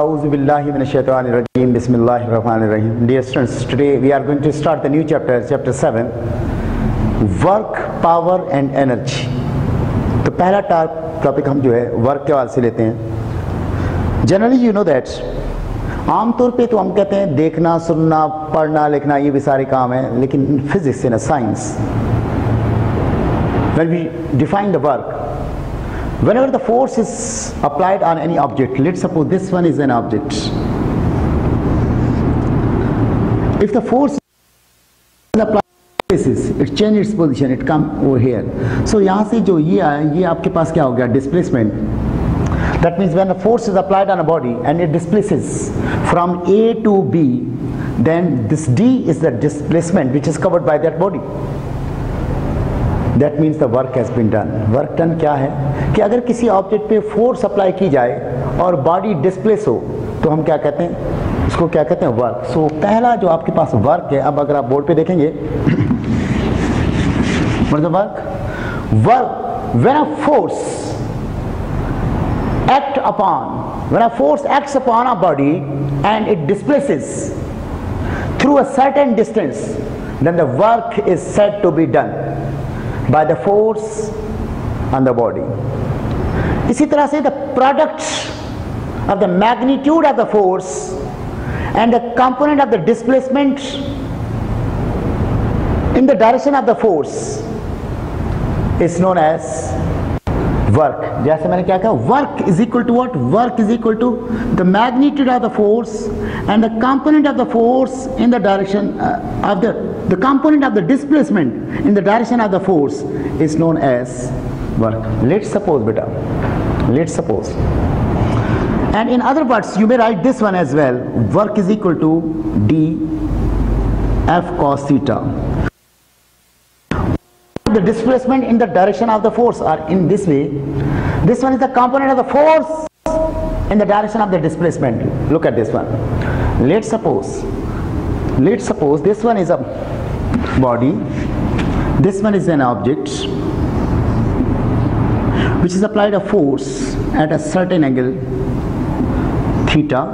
A'udhu billahi minash shaitanir rajeem. Bismillahir rahmanir rahim. Dear students, today we are going to start the new chapter, chapter 7, work, power and energy. तो पहला topic हम जो है work के हवाले से लेते हैं. जनरली यू नो दैट, आमतौर पे तो हम कहते हैं देखना, सुनना, पढ़ना, लिखना, ये भी सारे काम हैं, लेकिन physics in science when we define the work, whenever the force is applied on any object, let's suppose this one is an object. If the force is applied, it changes its position, it come over here. So यहाँ से जो ये आया, ये आपके पास क्या हो गया? Displacement. That means when the force is applied on a body and it displaces from A to B, then this D is the displacement which is covered by that body. That means the work has been done. Work done क्या है कि अगर किसी object पे force apply की जाए और body displace हो तो हम क्या कहते हैं? उसको क्या कहते हैं? वर्क. सो पहला जो आपके पास वर्क है, अब अगर आप बोर्ड पे देखेंगे, मतलब work when a force act upon, when a force acts upon a body and it displaces through a certain distance, then the work is said to be done by the force on the body. इसी तरह से the product of the magnitude of the force and the component of the displacement in the direction of the force is known as work. जैसे मैंने क्या कहा, work is equal to what? Work is equal to the magnitude of the force and the component of the force in the direction of the component of the displacement in the direction of the force is known as work. Let's suppose, beta, let's suppose, and in other words you may write this one as well. Work is equal to d f cos theta. The displacement in the direction of the force are in this way. This one is the component of the force in the direction of the displacement. Look at this one. Let's suppose this one is a body, this one is an object which is applied a force at a certain angle theta.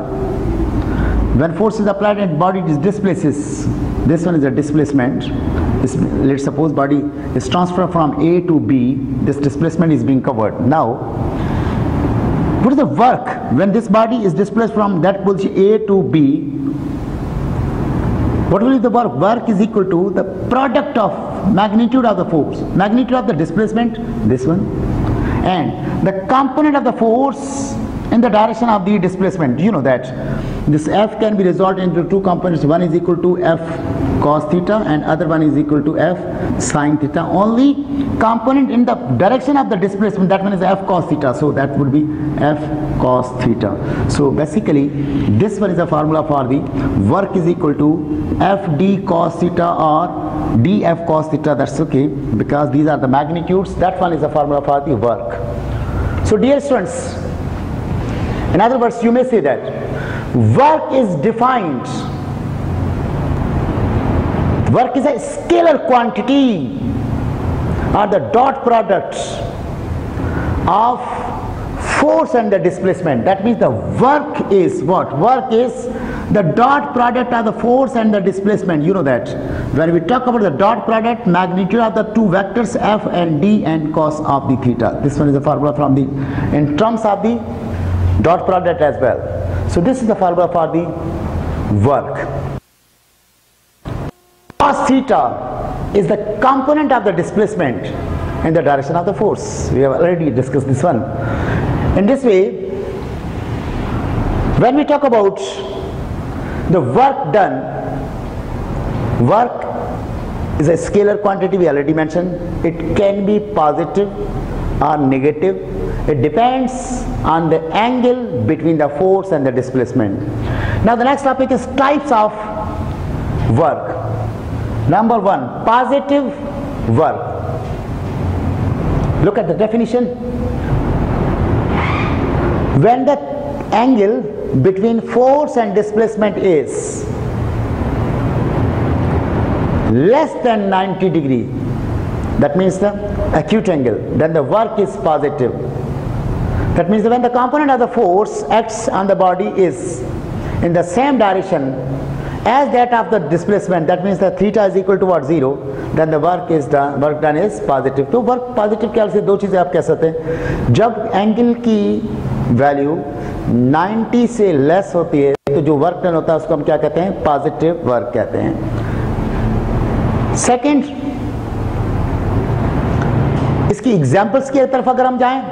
When force is applied and body displaces, this one is a displacement. Let's suppose body is transferred from A to B, this displacement is being covered. Now what is the work when this body is displaced from that position A to B? What will be the work? Work is equal to the product of magnitude of the force, magnitude of the displacement, this one, and the component of the force in the direction of the displacement. You know that this F can be resolved into two components. One is equal to F cos theta and other one is equal to F sin theta. Only component in the direction of the displacement, that one is F cos theta, so that would be F cos theta. So basically this one is a formula for the work is equal to F d cos theta or df cos theta. That's okay because these are the magnitudes. That one is a formula for the work. So dear students, in other words you may say that work is defined, work is a scalar quantity or the dot product of force and the displacement. That means the work is what? Work is the dot product of the force and the displacement. You know that when we talk about the dot product, magnitude of the two vectors F and D and cos of the theta. This one is the formula from the, in terms of the dot product as well. So this is the formula for the work. Cos theta is the component of the displacement in the direction of the force. We have already discussed this one. In this way, when we talk about the work done, work is a scalar quantity, we already mentioned. It can be positive or negative. It depends on the angle between the force and the displacement. Now the next topic is types of work. Number one, positive work. Look at the definition. When the angle between force and displacement is less than 90 degree, that means the acute angle, then the work is positive. That means when the component of the force acts on the body is in the same direction as that of the displacement, that means the theta is equal to what, 0, then the work done is positive. तो work positive क्या से दो चीज़ें आप कह सकते हैं, जब एंगल की वैल्यू 90 से लेस होती है तो जो वर्क डन होता है उसको हम क्या कहते हैं, पॉजिटिव वर्क कहते हैं. सेकंड, इसकी एग्जांपल्स की तरफ अगर हम जाएं,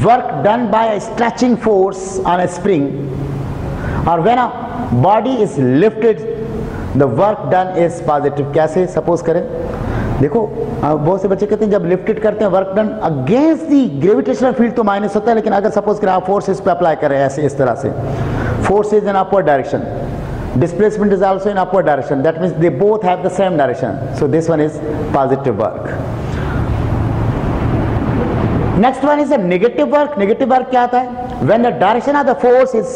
work done by stretching force on a spring, और when a body is lifted the work done is positive. कैसे, सपोज करें, देखो बहुत से बच्चे कहते हैं जब लिफ्टेड करते हैं work done against the gravitational field तो माइनस होता है, लेकिन अगर सपोज करें आप फोर्स इस पे अप्लाई कर रहे हैं ऐसे इस तरह से, force is in upward direction, displacement is also in upward direction, that means they both have the same direction, so this one is positive work. Next one is a negative work. Negative work क्या आता है, when the direction of the force is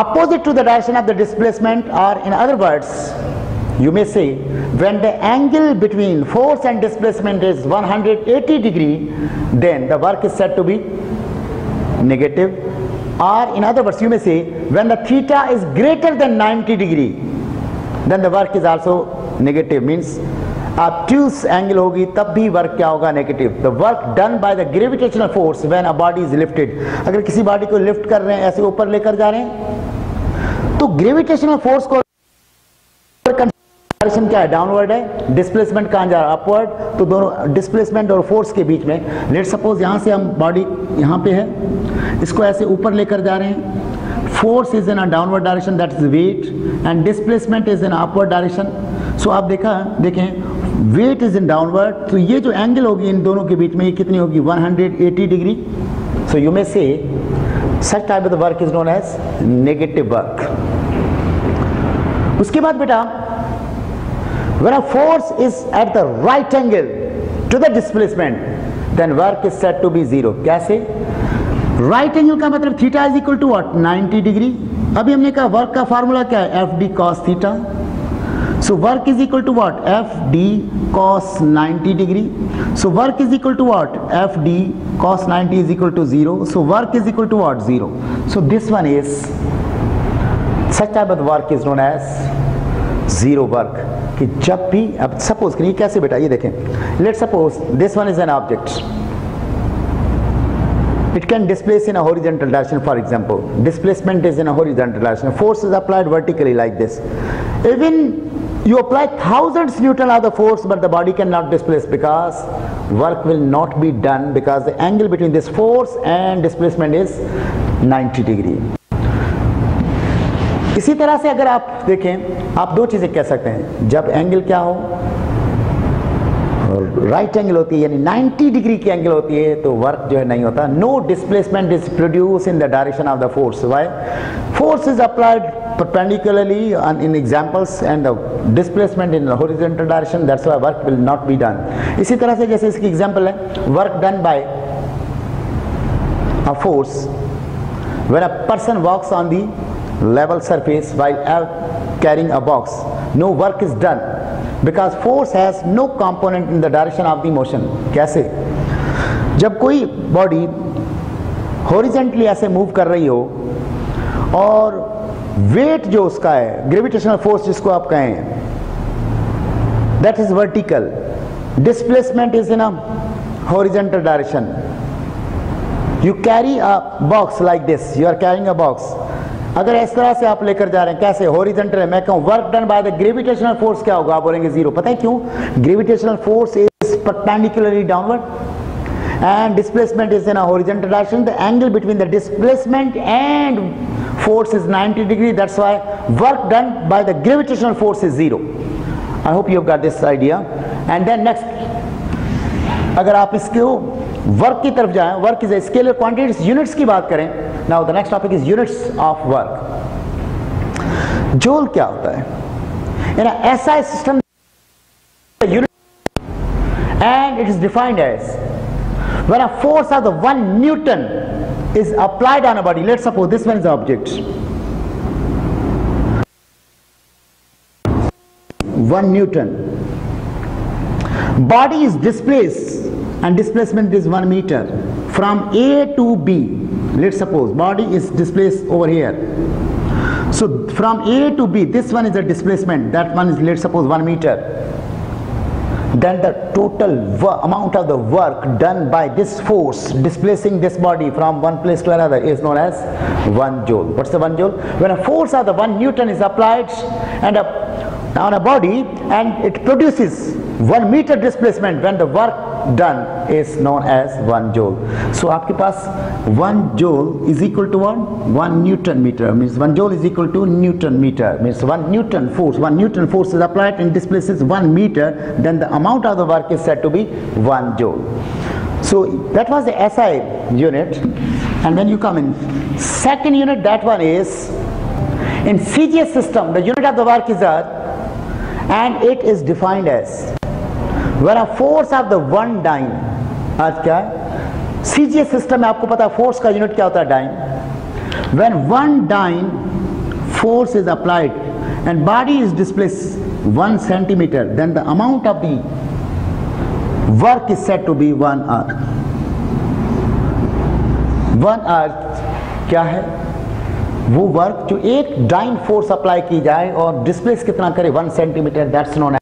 opposite to the direction of the displacement, or in other words you may say when the angle between force and displacement is 180 degree, then the work is said to be negative. Or in other words you may say when the theta is greater than 90 degree, then the work is also negative, means obtuse angle होगी तब भी work क्या होगा, negative. The work done by the gravitational force when a body is lifted, अगर किसी body को lift कर रहे हैं ऐसे ऊपर लेकर जा रहे हैं तो ग्रेविटेशनल फोर्स को डायरेक्शन क्या है, डाउनवर्ड है, डिस्प्लेसमेंट कहां जा रहा है, अपवर्ड. तो दोनों डिस्प्लेसमेंट और फोर्स के बीच में, लेट सपोज यहां से हम बॉडी यहां पे है, इसको ऐसे ऊपर लेकर जा रहे हैं, force is in a downward direction that is weight and displacement is in upward direction. So आप देखें वेट इज इन डाउनवर्ड, तो ये जो एंगल होगी इन दोनों के बीच में ये कितनी होगी, 180 degree. So you may say such type of work is known as negative work. उसके बाद बेटा when a force is at the right angle to the displacement, then work is said to be zero. कैसे, right angle का मतलब theta is equal to what, 90 degree. अभी हमने कहा work का फार्मूला क्या है, F D cos theta. So work is equal to what, F D cos 90 degree. So work is equal to what, F D cos 90 is equal to 0. So work is equal to what, 0. So this one is such type of work is known as zero work. कि जब भी, अब suppose करिए कैसे बेटा, ये देखें, let suppose this one is an object, it can displace in a horizontal direction. For example, displacement is in a horizontal direction, force is applied vertically like this. Even you apply thousands Newton of the force, but the body cannot displace because work will not be done, because the angle between this force and displacement is 90 degree. इसी तरह से अगर आप देखें, आप दो चीजें कह सकते हैं, जब एंगल क्या हो, राइट एंगल होती है यानी 90 डिग्री की एंगल होती है तो वर्क जो है नहीं होता. No displacement is produce in the direction of the force. Why, force is applied perpendicularly in examples and the displacement in the horizontal direction, that's why work will not be done. इसी तरह से जैसे इसकी example है, work done bye a force when a person walks on the level surface while carrying a box, no work is done because force has no component in the direction of the motion. कैसे, जब कोई body horizontally ऐसे move कर रही हो और wait जो उसका है, ग्रेविटेशनल फोर्स जिसको आप कहें, that is vertical, displacement is in a horizontal direction. You carry a box like this, you are carrying a box. अगर इस तरह से आप लेकर जा रहे हैं, कैसे, हॉरिजॉन्टल है, मैं कहूं work done by the gravitational force क्या होगा, आप बोलेंगे जीरो. पता है क्यों, gravitational force is perpendicularly downward and displacement is in a horizontal direction. The angle between the displacement and force is 90 degree, that's why work done by the gravitational force is zero. I hope you have got this idea. And then next, अगर आप इसको work की तरफ जाएं, work is a scalar quantity, units की बात करें. Now the next topic is units of work. Joule क्या होता है, इन अ SI system unit and it is defined as when a force of the 1 Newton is applied on a body. Let's suppose this one is the object, 1 Newton, body is displaced and displacement is 1 meter, from A to B, let's suppose body is displaced over here. So from A to B, this one is the displacement, that one is, let's suppose, 1 meter. Then the total amount of the work done by this force displacing this body from one place to another is known as 1 joule. What's the 1 joule? When a force of the 1 Newton is applied and on a body and it produces 1 meter displacement, when the work done is known as 1 joule. So आपके पास 1 joule is equal to 1 Newton meter, means 1 joule is equal to Newton meter, means 1 Newton force is applied and displaces 1 meter, then the amount of the work is said to be 1 joule. So that was the SI unit. And when you come in second unit, that one is in CGS system, the unit of the work is earth, and it is defined as when a force of the one dyne, अर्थ क्या है? CGS system में आपको पता है force का unit क्या होता है? Dine. When one dyne force is applied and body is displaced 1 centimeter, then the amount of the work is said to be 1 earth. 1 earth क्या है? वो वर्क जो एक डाइन फोर्स अप्लाई की जाए और डिस्प्लेस कितना करे? 1 centimetre. That's known as.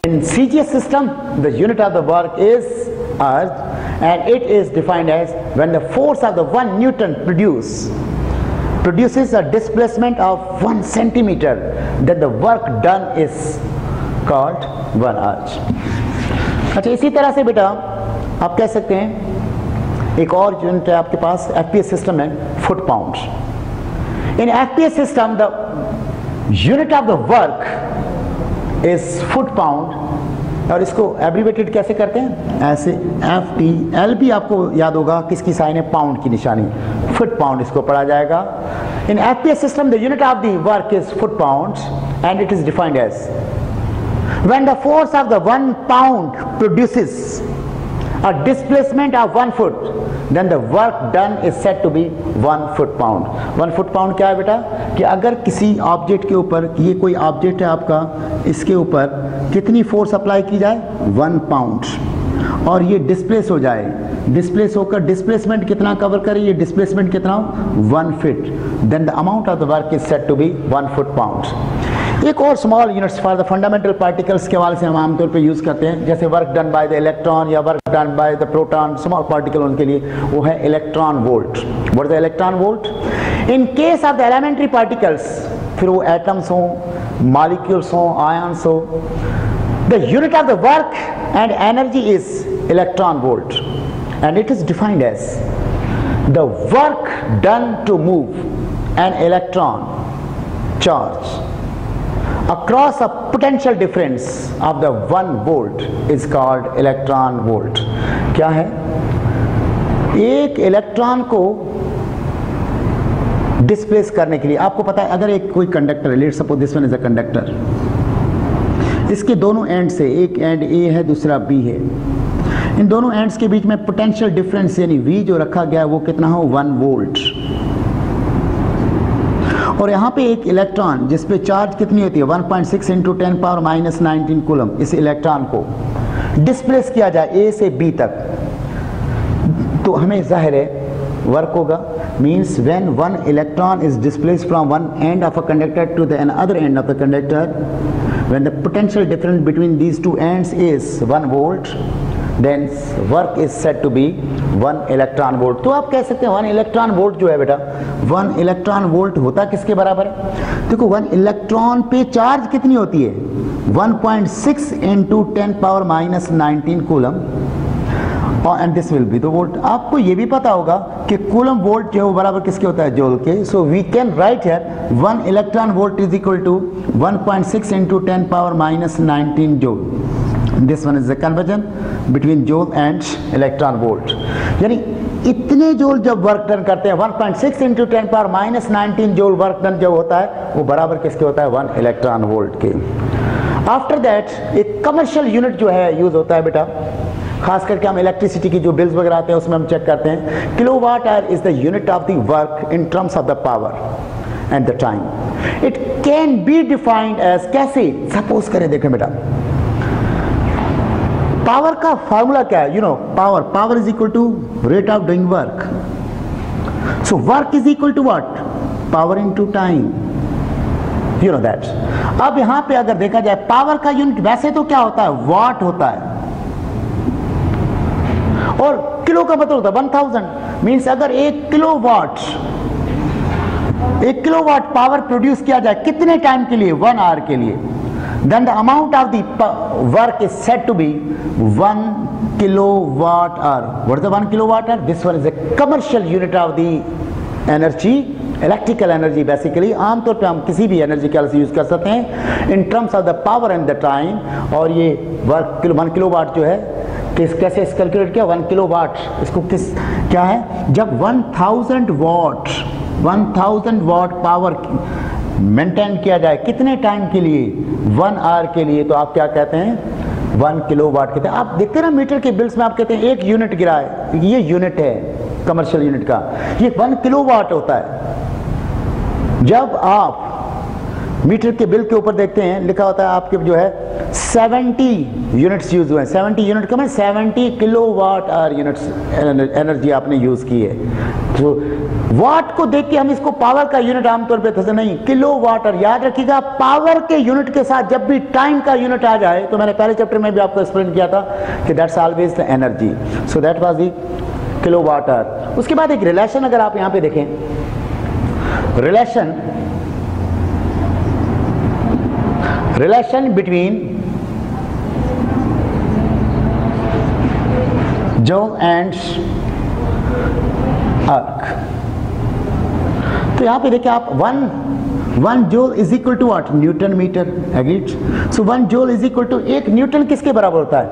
In CGS system, the unit of the work is earth, and it is defined as when the force of the 1 Newton produces a displacement of 1 centimeter, then the work done is called 1 earth. अच्छा, इसी तरह से बेटा आप कह सकते हैं एक और यूनिट है आपके पास, FPS सिस्टम है, foot pound. In FPS system the unit of the work is foot pound, और इसको एब्रीवेटेड कैसे करते हैं? ऐसे FTL भी आपको याद होगा किसकी साइन है? पाउंड की निशानी. फुट पाउंड इसको पढ़ा जाएगा. In FPS system the unit of the work is foot pound and it is defined as when the force of the 1 pound produces a displacement of 1 foot, then the work done is said to be 1 foot pound. 1 foot pound क्या है बेटा? कि अगर किसी object के ऊपर, ये कोई ऑब्जेक्ट है आपका, इसके ऊपर कितनी फोर्स अप्लाई की जाए? 1 पाउंड, और ये डिस्प्लेस हो जाए, डिस्प्लेस होकर डिस्प्लेसमेंट कितना कवर करे? ये डिस्प्लेसमेंट कितना हो? 1 feet, then the amount of the work is said to be 1 foot pound. एक और small units for the fundamental particles के हवाले से हम आमतौर पे यूज करते हैं, जैसे work done by the electron या work done by the proton, small particle, उनके लिए वो है electron volt. What is the electron volt? In case of the elementary particles, फिर वो एटम्स हो, मॉलिक्यूल्स हो, आयंस हो, the unit of the work and energy is electron volt, and it is defined as the work done to move an electron charge across a potential difference of the 1 volt is called electron volt. क्या है? एक electron को displace करने के लिए आपको पता है, अगर एक कोई कंडक्टर है, let's suppose this one is a conductor, इसके दोनों एंड से, एक एंड A है, दूसरा B है, इन दोनों एंड्स के बीच में पोटेंशियल डिफरेंस यानी V जो रखा गया है वो कितना हो? 1 वोल्ट. और यहाँ पे एक इलेक्ट्रॉन जिस पे चार्ज कितनी होती है? 1.6 इंटू 10 पावर माइनस 19 कूलम. इस इलेक्ट्रॉन को डिस्प्लेस किया जाए A से B तक, तो हमें जाहिर है वर्क होगा. Means when 1 electron is displaced from one end of a conductor to the another end of the conductor, when the potential difference between these two ends is 1 volt, then work is said to be 1 electron volt. तो आप कह सकते हैं 1 electron volt जो है बेटा, 1 electron volt होता किसके बराबर है? देखो 1 इलेक्ट्रॉन पे चार्ज कितनी होती है? 1.6 into 10 power minus 19 coulomb, and this will be the volt. आपको ये भी पता होगा कि कूलम वोल्ट जो है वो बराबर किसके होता है? जूल के. So we can write here 1 electron volt is equal to 1.6 into 10 power minus 19 joule. This one is the conversion between joule and electron volt. यानी इतने जूल जब वर्क डन करते हैं, 1.6 into 10 power minus 19 joule work done जब होता है वो बराबर किसके होता है? 1 इलेक्ट्रॉन वोल्ट के. आफ्टर दैट एक कमर्शियल यूनिट जो है यूज होता है बेटा, खास करके हम इलेक्ट्रिसिटी की जो बिल्स वगैरह आते हैं उसमें हम चेक करते हैं. Kilowatt hour is the unit of the work in terms of the power and the time. It can be defined as, कैसे? सपोज करें, देखें बेटा, पावर का फॉर्मूला क्या है? Power is equal to rate of doing work. So work is equal to what? Power into time. You know that. अब यहां पे अगर देखा जाए पावर का यूनिट वैसे तो क्या होता है? वाट होता है, और किलो का मतलब होता है 1000. मींस अगर 1 किलोवाट पावर प्रोड्यूस किया जाए कितने टाइम के लिए? 1 आवर के लिए. Then the amount of the work is said to be 1 kilowatt hour. What is the 1 kilowatt hour? This one is a commercial unit of the energy, electrical energy basically. आमतौर पे हम किसी भी energy का use कर सकते हैं in terms of the power and the time. और ये 1 किलोवाट जो है कैसे कैलकुलेट किया? 1 किलोवाट इसको क्या है? जब 1000 वाट पावर मेंटेन किया जाए कितने टाइम के लिए? 1 आवर के लिए. तो आप क्या कहते हैं? 1 किलोवाट कहते हैं. आप देखते हैं ना मीटर के बिल्स में आप कहते हैं 1 यूनिट गिरा है, ये यूनिट है कमर्शियल यूनिट का, ये 1 किलोवाट होता है. जब आप मीटर के बिल के ऊपर देखते हैं लिखा होता है आपके जो है 70 यूनिट्स यूज हुए हैं. 70 यूनिट का मतलब 70 किलोवाट आवर यूनिट्स एनर्जी आपने यूज की है. तो वाट को देख के हम इसको पावर का यूनिट आमतौर पे तो नहीं, किलोवाट. और याद रखिएगा पावर के यूनिट के साथ जब भी टाइम का यूनिट आ जाए, तो मैंने पहले चैप्टर में भी आपको एक्सप्लेन किया था कि that's always the energy. So that was the kilowatt hour. उसके बाद एक रिलेशन अगर आप यहां पे देखें, रिलेशन बिटवीन जूल एंड अर्क. तो यहां पे देखिए आप 1 joule is equal to what? Newton metre. Agreed. So 1 joule is equal to 1 newton किसके बराबर होता है?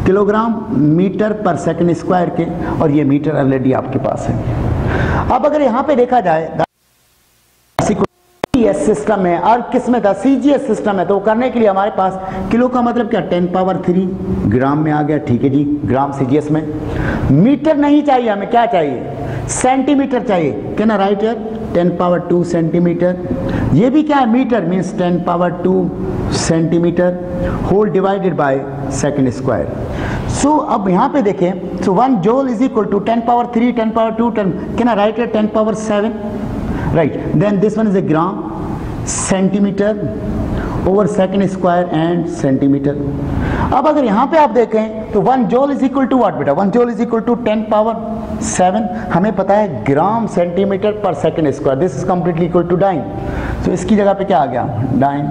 किलोग्राम मीटर पर सेकंड स्क्वायर के. और ये मीटर ऑलरेडी आपके पास है. अब अगर यहां पे देखा जाए सिस्टम है और किसमें था? सीजीएस सिस्टम है. तो वो करने के लिए हमारे पास किलो का मतलब क्या? 10 पावर 3 ग्राम में आ गया. ठीक है जी, ग्राम सीजीएस में. मीटर नहीं चाहिए हमें, क्या चाहिए? सेंटीमीटर चाहिए. Can I write here 10 power 2 centimetre. ये भी क्या है? Metre. Means 10 power 2 centimetre whole divided by second square. So अब यहां पे देखें, so 1 joule is equal to 10 power 3 10 power 2 10. Can I write here 10 power 7. right? Then this one is a gram, centimeter over second square and centimeter. अब अगर यहाँ पे आप देखें तो 1 joule is equal to what बेटा? 1 joule is equal to 10 power 7. हमें पता है ग्राम सेंटीमीटर पर second square. This is completely equal to dyne. तो इसकी जगह पे क्या आ गया? डाइन.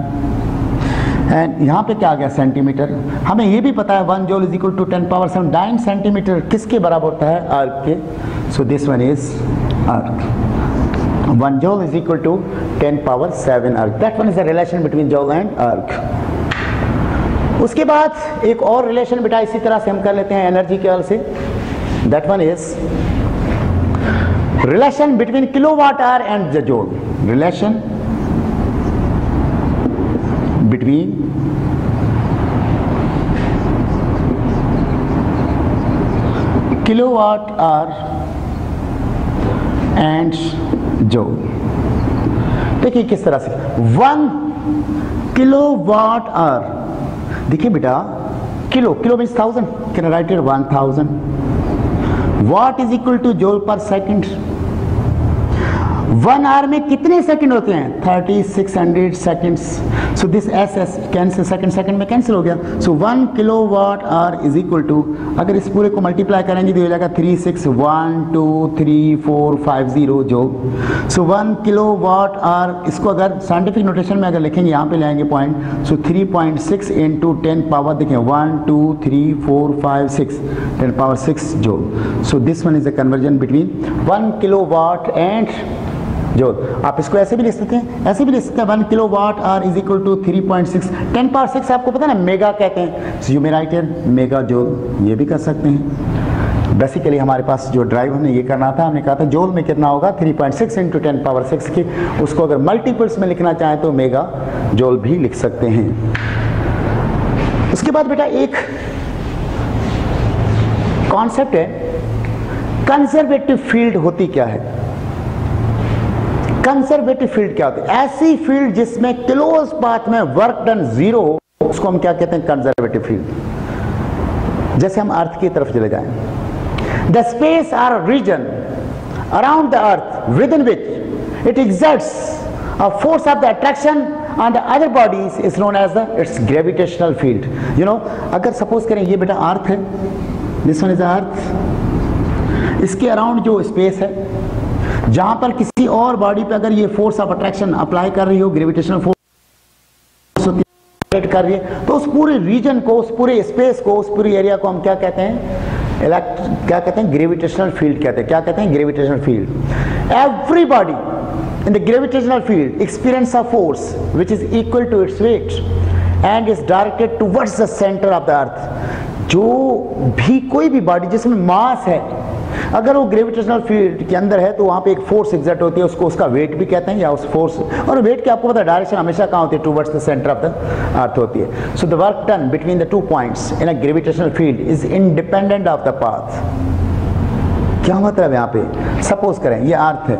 एंड यहाँ पे क्या आ गया? सेंटीमीटर. हमें ये भी पता है 1 joule is equal to 10 power 7. Dyne centimetre किसके बराबर होता है? अर्क के. सो दिस वन इज अर्क. 1 joule is equal to 10 power 7 arc. That one is the relation between joule and arc. उसके बाद एक और रिलेशन बेटा इसी तरह से हम कर लेते हैं एनर्जी के हल से. That one is relation between kilowatt hour and the joule. Relation between kilowatt hour and joule. देखिए किस तरह से 1 किलोवाट आवर. देखिए बेटा kilo means 1000. Can I write it 1000. Watt is equal to joule पर सेकंड. 1 आवर में कितने second होते हैं? 3600 seconds. So this S cancel, second में कैंसिल हो गया. So 1 kilowatt hour is equal to, अगर इस पूरे को मल्टीप्लाई करेंगे तो हो जाएगा 36123450 जूल. सो 1 किलोवाट आवर, इसको अगर साइंटिफिक नोटेशन में अगर लिखेंगे यहाँ पे लाएंगे पॉइंट. सो 3.6 इंटू 10 पावर देखें 1 2 3 4 5 6 10 power 6 joule. So this one is the conversion between 1 kilowatt and joule. आप इसको ऐसे भी लिख सकते हैं, ऐसे भी लिख सकते हैं 1 kilowatt hour is equal to 3.6 10 power 6 आपको पता है ना मेगा कहते हैं. So you may write here mega joule. ये भी कर सकते हैं. बेसिकली हमारे पास जो ड्राइव हमने ये करना था, हमने कहा था जूल में कितना होगा 3.6 इंटू 10 पावर 6 की. उसको अगर मल्टीपल्स में लिखना चाहें तो मेगा जूल भी लिख सकते हैं. उसके बाद बेटा एक कॉन्सेप्ट है कंजर्वेटिव फील्ड होती क्या है. कंजर्वेटिव फील्ड क्या होती है? ऐसी फील्ड जिसमें क्लोज पाथ में वर्क डन जीरो, उसको हम क्या कहते हैं? Conservative field. जैसे हम अर्थ की तरफ चले जाएं, the space are region around the earth within which it exerts a force of the attraction on the other bodies is known as its gravitational field. You know, अगर suppose करें ये बेटा अर्थ है, this one is the अर्थ, इसके around जो space है, जहां पर किसी और बॉडी पे अगर ये फोर्स ऑफ अट्रैक्शन अप्लाई कर रही हो, ग्रेविटेशनल फोर्स कर रही है, तो उस पूरे रीजन को, उस पूरे स्पेस को, उस पूरी एरिया को हम क्या कहते हैं? क्या कहते हैं? ग्रेविटेशनल फील्ड कहते हैं। क्या कहते हैं? Gravitational field. Everybody in the gravitational field experience a force which is equal to its weight and is directed towards the center of the earth। जो भी कोई भी बॉडी जिसमें मास है, अगर वो ग्रेविटेशनल फील्ड के अंदर है तो वहां पे एक फोर्स एग्जर्ट होती है, उसको उसका वेट भी कहते हैं, या उस फोर्स, और वेट की आपको पता है डायरेक्शन हमेशा कहाँ होती है? Towards the centre of the earth होती है। So the work done between the two points in a gravitational field is independent of the path. क्या मतलब यहाँ पे? सपोज करें ये अर्थ है,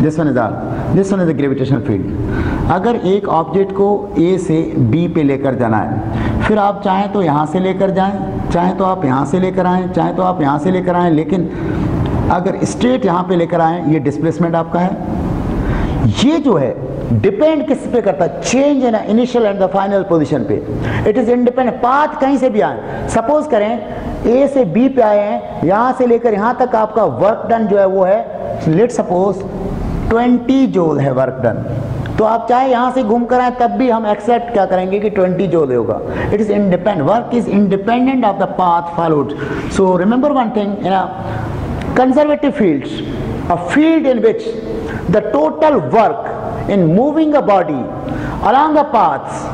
this one is earth, this one is the gravitational field. अगर एक ऑब्जेक्ट को ए से बी पे लेकर जाना है, फिर आप चाहें तो यहाँ से लेकर जाएं, चाहें तो आप यहाँ से लेकर आएं, चाहें तो आप यहाँ से लेकर आएं, लेकिन अगर स्ट्रेट यहाँ पे लेकर आएं, ये डिस्प्लेसमेंट आपका है। ये जो है डिपेंड किस पे करता है? Change in initial and the final position पे। इट इज इंडिपेंडेंट, पाथ कहीं से भी आए। सपोज करें ए से बी पे आए हैं, यहाँ से लेकर यहाँ तक आपका वर्क डन जो है वो है, लेट सपोज 20 जूल है वर्क डन, तो आप चाहे यहां से घूम कर आए तब भी हम एक्सेप्ट क्या करेंगे कि 20 जूल होगा। It is independent, work is independent of the path followed. So remember one thing, in a conservative field, a field in which the total work in moving a body along a path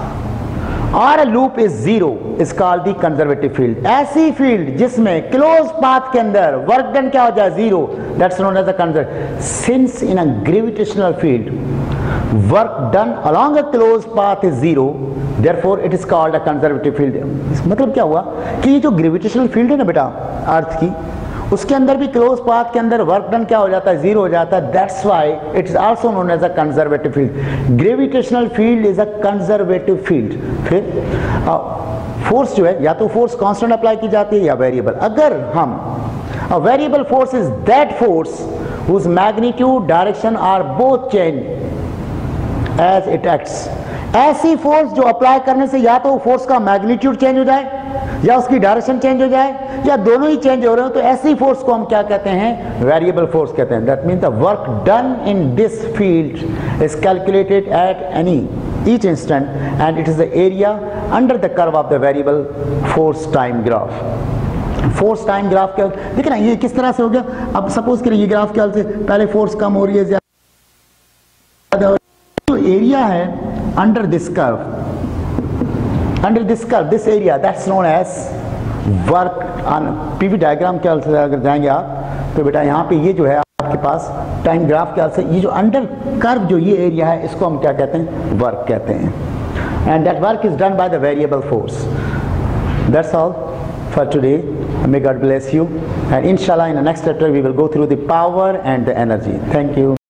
or a loop is zero is called the conservative field। ऐसी field जिसमें close path के अंदर work done क्या हो जाए? Zero, that's known as a conservative। Since in a gravitational field work done along a closed path is zero, therefore it is called a conservative field। मतलब क्या हुआ कि ये जो ग्रेविटेशनल फील्ड है ना बेटा अर्थ की, उसके अंदर भी क्लोज पाथ के अंदर वर्क डन क्या हो जाता है? जीरो हो जाता है। That's why it is also known as a conservative field. Gravitational field is a conservative field. फिर फोर्स जो है, या तो फोर्स कांस्टेंट अप्लाई की जाती है या वेरिएबल। अगर हम a variable force is that force whose magnitude direction are both change as it acts. ऐसी फोर्स जो अप्लाई करने से या तो फोर्स का मैग्नीट्यूड चेंज हो जाए या उसकी डायरेक्शन चेंज हो जाए, या दोनों ही चेंज हो रहे हो, तो ऐसी फोर्स को हम क्या कहते हैं? वेरिएबल फोर्स कहते हैं। That means the work done in this field is calculated at any each instant and it is the area under the curve of the variable force time graph. Force time graph क्या देखिए ना, ये किस तरह से हो गया? अब सपोज करिए ये ग्राफ क्या से पहले फोर्स कम हो रही है, ज्यादा, तो एरिया है under this curve, under this curve, this area, that's known as work on PV diagram के से अगर जाएंगे आप तो बेटा यहाँ पे ये जो है आपके पास टाइम ग्राफ के से ये जो अंडर कर्व जो ये एरिया है, इसको हम क्या कहते हैं? वर्क कहते हैं। And that work is done by the variable force. That's all for today. May God bless you, and inshallah in the next chapter we will go through the power and the energy. Thank you.